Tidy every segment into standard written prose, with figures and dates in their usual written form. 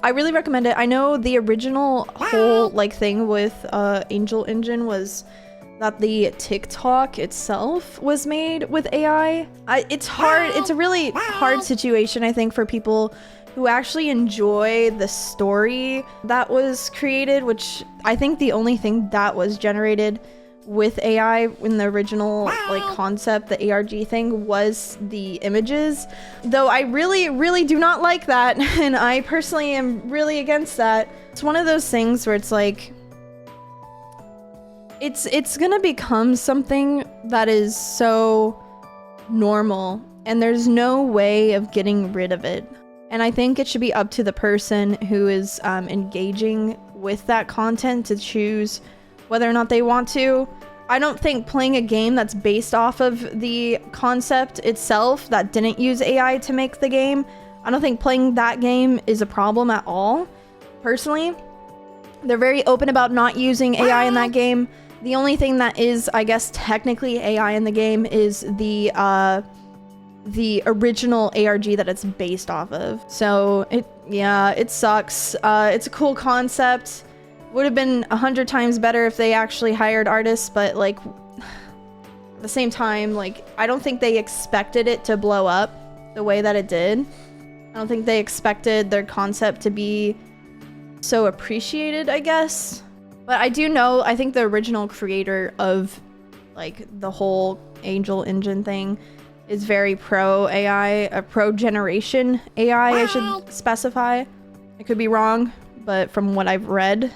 I really recommend it. I know the original whole like thing with Angel Engine was that the TikTok itself was made with AI. It's hard. It's a really hard situation, I think, for people who actually enjoy the story that was created, which I think the only thing that was generated with AI in the original like concept, the ARG thing, was the images. Though I really do not like that, and I personally am really against that. It's one of those things where it's like, it's gonna become something that is so normal, and there's no way of getting rid of it. And I think it should be up to the person who is engaging with that content to choose whether or not they want to. I don't think playing a game that's based off of the concept itself that didn't use AI to make the game, I don't think playing that game is a problem at all, personally. They're very open about not using AI in that game. The only thing that is, I guess, technically AI in the game is the original ARG that it's based off of. So it sucks. It's a cool concept. Would have been 100 times better if they actually hired artists, but like at the same time, like I don't think they expected it to blow up the way that it did. I don't think they expected their concept to be so appreciated, I guess. But I do know, I think the original creator of like the whole Angel Engine thing is very pro AI, pro generation AI, I should specify. I could be wrong, but from what I've read,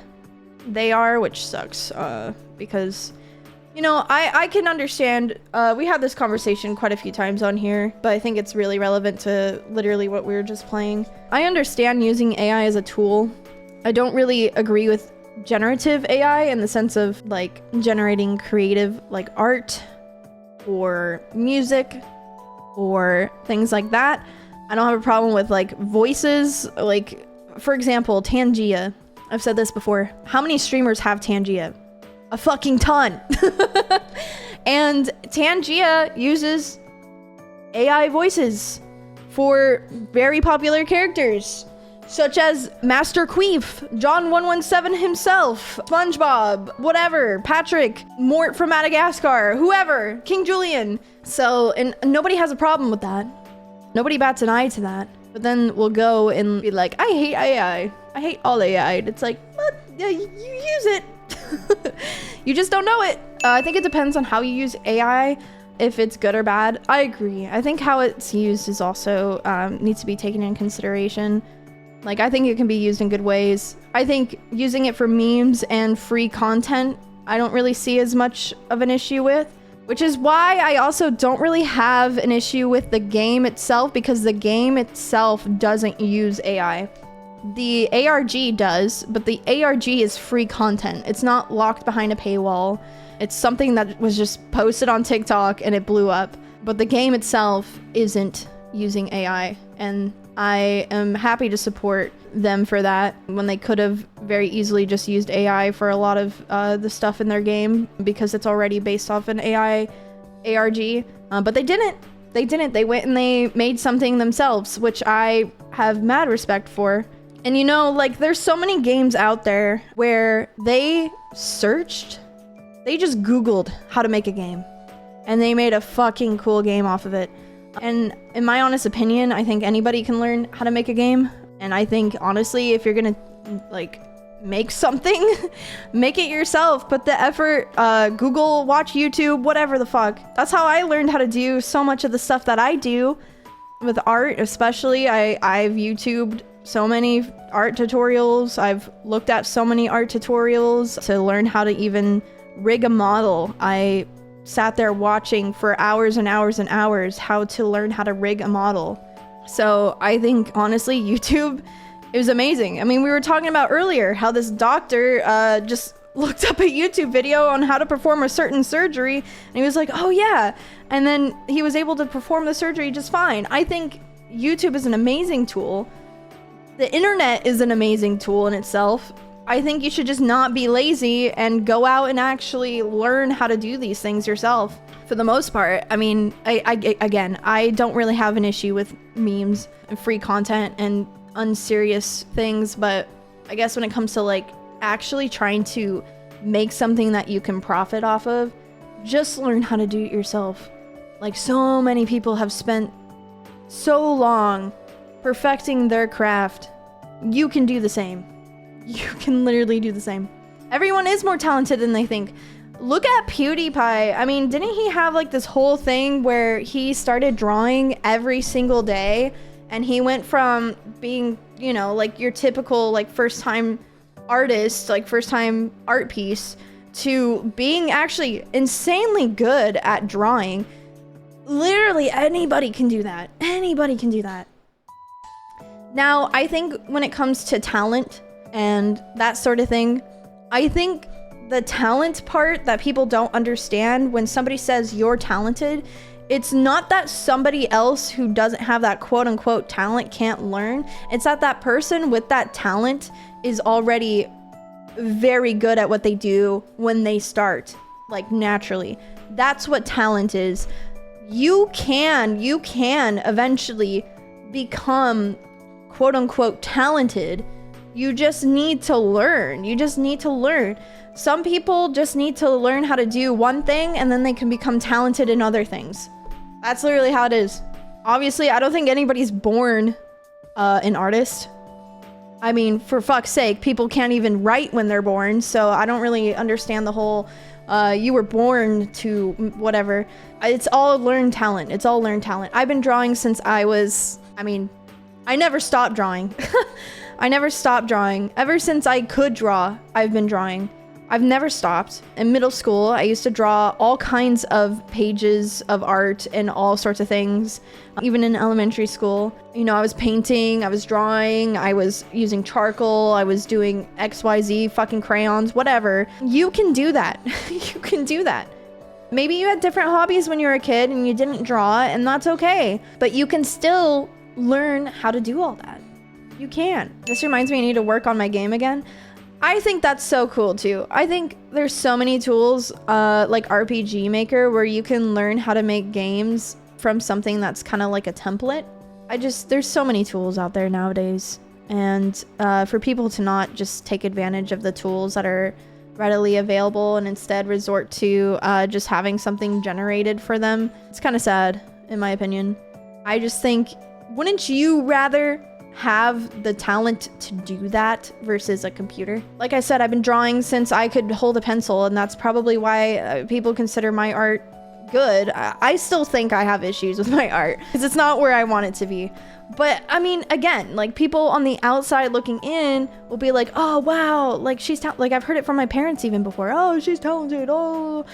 they are, which sucks, because, you know, I can understand, we had this conversation quite a few times on here, but I think it's really relevant to literally what we were just playing. I understand using AI as a tool. I don't really agree with generative AI in the sense of like generating creative like art or music or things like that. I don't have a problem with like voices, like for example, Tangia. I've said this before. How many streamers have Tangia? A fucking ton. And Tangia uses AI voices for very popular characters, such as Master Queef, John 117 himself, SpongeBob, whatever, Patrick, Mort from Madagascar, whoever, King Julian. So, and nobody has a problem with that. Nobody bats an eye to that. But then we'll go and be like, I hate AI. I hate all AI. And it's like, but yeah, you use it. You just don't know it. I think it depends on how you use AI, if it's good or bad. I agree. I think how it's used is also needs to be taken in consideration. Like, I think it can be used in good ways. I think using it for memes and free content, I don't really see as much of an issue with. Which is why I also don't really have an issue with the game itself, because the game itself doesn't use AI. The ARG does, but the ARG is free content. It's not locked behind a paywall. It's something that was just posted on TikTok and it blew up. But the game itself isn't using AI, and I am happy to support them for that when they could have very easily just used AI for a lot of the stuff in their game, because it's already based off an AI ARG. But they didn't. They went and they made something themselves, which I have mad respect for. And you know, like, there's so many games out there where they just Googled how to make a game, and they made a fucking cool game off of it. And in my honest opinion, I think anybody can learn how to make a game. And I think, honestly, if you're gonna, like, make something, make it yourself. Put the effort, Google, watch YouTube, whatever the fuck. That's how I learned how to do so much of the stuff that I do with art, especially. I've YouTubed so many art tutorials. I've looked at so many art tutorials to learn how to even rig a model. I sat there watching for hours and hours and hours how to learn how to rig a model. So I think, honestly, YouTube is amazing. I mean, we were talking about earlier how this doctor just looked up a YouTube video on how to perform a certain surgery, and he was like, oh yeah, and then he was able to perform the surgery just fine. I think YouTube is an amazing tool. The internet is an amazing tool in itself. I think you should just not be lazy and go out and actually learn how to do these things yourself. For the most part, I mean, again, I don't really have an issue with memes and free content, and unserious things, but I guess when it comes to like actually trying to make something that you can profit off of, just learn how to do it yourself. Like, so many people have spent so long perfecting their craft. You can do the same. You can literally do the same. Everyone is more talented than they think. Look at PewDiePie. I mean, didn't he have like this whole thing where he started drawing every single day, and he went from being, you know, like your typical like first time artist, like first time art piece, to being actually insanely good at drawing. Literally anybody can do that. Anybody can do that. Now, I think when it comes to talent and that sort of thing, I think the talent part that people don't understand when somebody says you're talented, it's not that somebody else who doesn't have that quote unquote talent can't learn. It's that that person with that talent is already very good at what they do when they start, like naturally. That's what talent is. You can eventually become quote unquote talented. You just need to learn. You just need to learn. Some people just need to learn how to do one thing and then they can become talented in other things. That's literally how it is. Obviously, I don't think anybody's born an artist. I mean, for fuck's sake, people can't even write when they're born, so I don't really understand the whole you were born to whatever. It's all learned talent. It's all learned talent. I've been drawing since I was, I mean, I never stopped drawing. I never stopped drawing. Ever since I could draw, I've been drawing. I've never stopped. In middle school, I used to draw all kinds of pages of art and all sorts of things. Even in elementary school, you know, I was painting, I was drawing, I was using charcoal, I was doing XYZ fucking crayons, whatever. You can do that. You can do that. Maybe you had different hobbies when you were a kid and you didn't draw, and that's okay. But you can still learn how to do all that. You can. This reminds me I need to work on my game again. I think that's so cool too. I think there's so many tools like RPG Maker where you can learn how to make games from something that's kind of like a template. There's so many tools out there nowadays. And for people to not just take advantage of the tools that are readily available and instead resort to just having something generated for them, it's kind of sad in my opinion. I just think, wouldn't you rather have the talent to do that versus a computer? Like I said, I've been drawing since I could hold a pencil, and that's probably why people consider my art good. I still think I have issues with my art because it's not where I want it to be. But I mean, again, like people on the outside looking in will be like, oh wow, like she's like I've heard it from my parents even before. Oh, she's talented. Oh,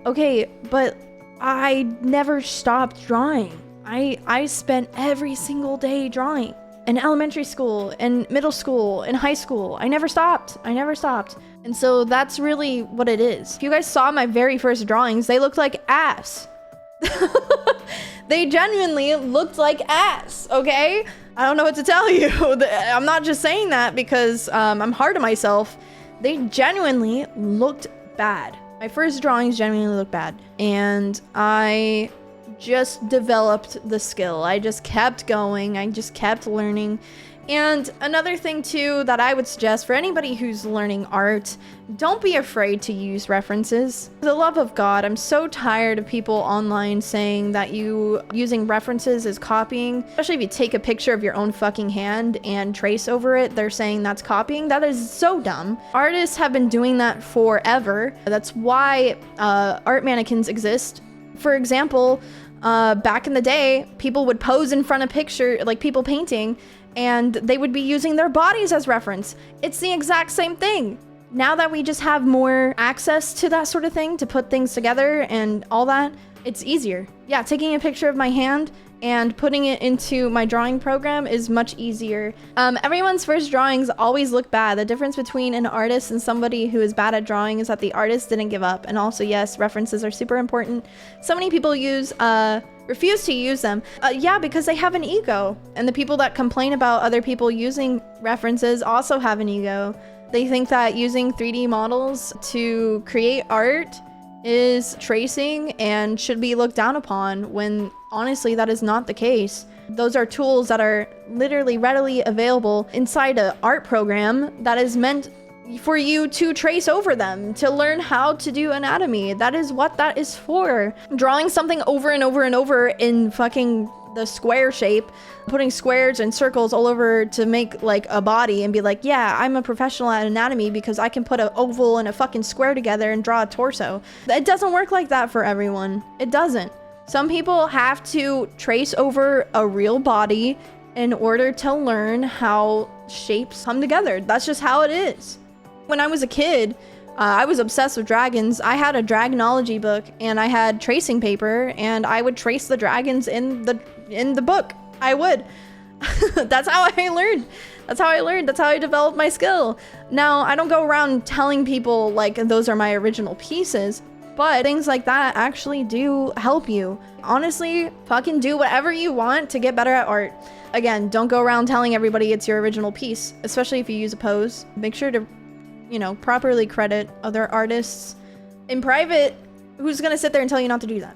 okay, but I never stopped drawing. I spent every single day drawing. In elementary school, in middle school, in high school. I never stopped. I never stopped. And so that's really what it is. If you guys saw my very first drawings, they looked like ass. They genuinely looked like ass, okay? I don't know what to tell you. I'm not just saying that because I'm hard on myself. They genuinely looked bad. My first drawings genuinely looked bad. And I just developed the skill. I just kept going. I just kept learning. And another thing too that I would suggest for anybody who's learning art, don't be afraid to use references. For the love of God, I'm so tired of people online saying that using references is copying. Especially if you take a picture of your own fucking hand and trace over it, they're saying that's copying. That is so dumb. Artists have been doing that forever. That's why art mannequins exist. For example, back in the day, people would pose in front of people painting, and they would be using their bodies as reference. It's the exact same thing. Now that we just have more access to that sort of thing, to put things together and all that, it's easier. Yeah, taking a picture of my hand and putting it into my drawing program is much easier. Everyone's first drawings always look bad. The difference between an artist and somebody who is bad at drawing is that the artist didn't give up. And also, yes, references are super important. So many people refuse to use them. Yeah, because they have an ego. And the people that complain about other people using references also have an ego. They think that using 3D models to create art is tracing and should be looked down upon, when honestly that is not the case. Those are tools that are literally readily available inside an art program that is meant for you to trace over them, to learn how to do anatomy. That is what that is for. Drawing something over and over and over in fucking the square shape, putting squares and circles all over to make like a body and be like, yeah, I'm a professional at anatomy because I can put an oval and a fucking square together and draw a torso. It doesn't work like that for everyone. It doesn't. Some people have to trace over a real body in order to learn how shapes come together. That's just how it is. When I was a kid, I was obsessed with dragons. I had a dragonology book and I had tracing paper and I would trace the dragons in the book. I would. That's how I learned. That's how I learned. That's how I developed my skill. Now, I don't go around telling people like those are my original pieces, but things like that actually do help you. Honestly, fucking do whatever you want to get better at art. Again, don't go around telling everybody it's your original piece, especially if you use a pose. Make sure to, you know, properly credit other artists in private. Who's gonna sit there and tell you not to do that?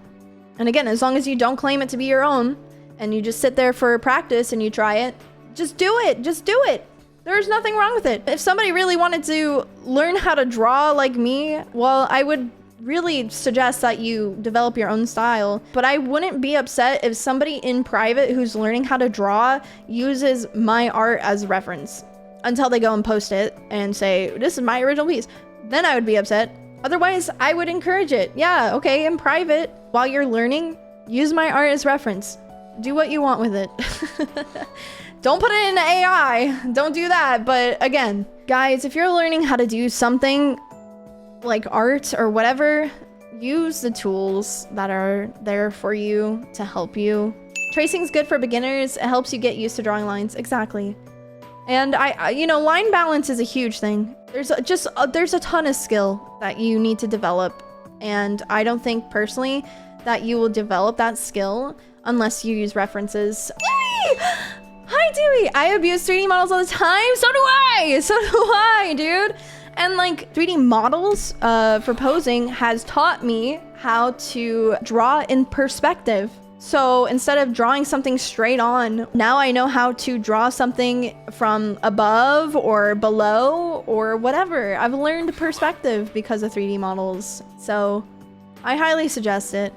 And again, as long as you don't claim it to be your own and you just sit there for practice and you try it, just do it. Just do it. There's nothing wrong with it. If somebody really wanted to learn how to draw like me, well, I would really suggest that you develop your own style, but I wouldn't be upset if somebody in private who's learning how to draw uses my art as reference until they go and post it and say, this is my original piece. Then I would be upset. Otherwise, I would encourage it. Yeah, okay, in private, while you're learning, use my art as reference. Do what you want with it. Don't put it in AI. Don't do that. But again, guys, if you're learning how to do something like art or whatever, use the tools that are there for you to help you. Tracing's good for beginners. It helps you get used to drawing lines. Exactly. And you know, line balance is a huge thing. There's a ton of skill that you need to develop. And I don't think personally that you will develop that skill unless you use references. Yay! Hi, Dewey! I abuse 3D models all the time. So do I! So do I, dude! And like 3D models for posing has taught me how to draw in perspective. So instead of drawing something straight on, now I know how to draw something from above or below or whatever. I've learned perspective because of 3D models. So I highly suggest it.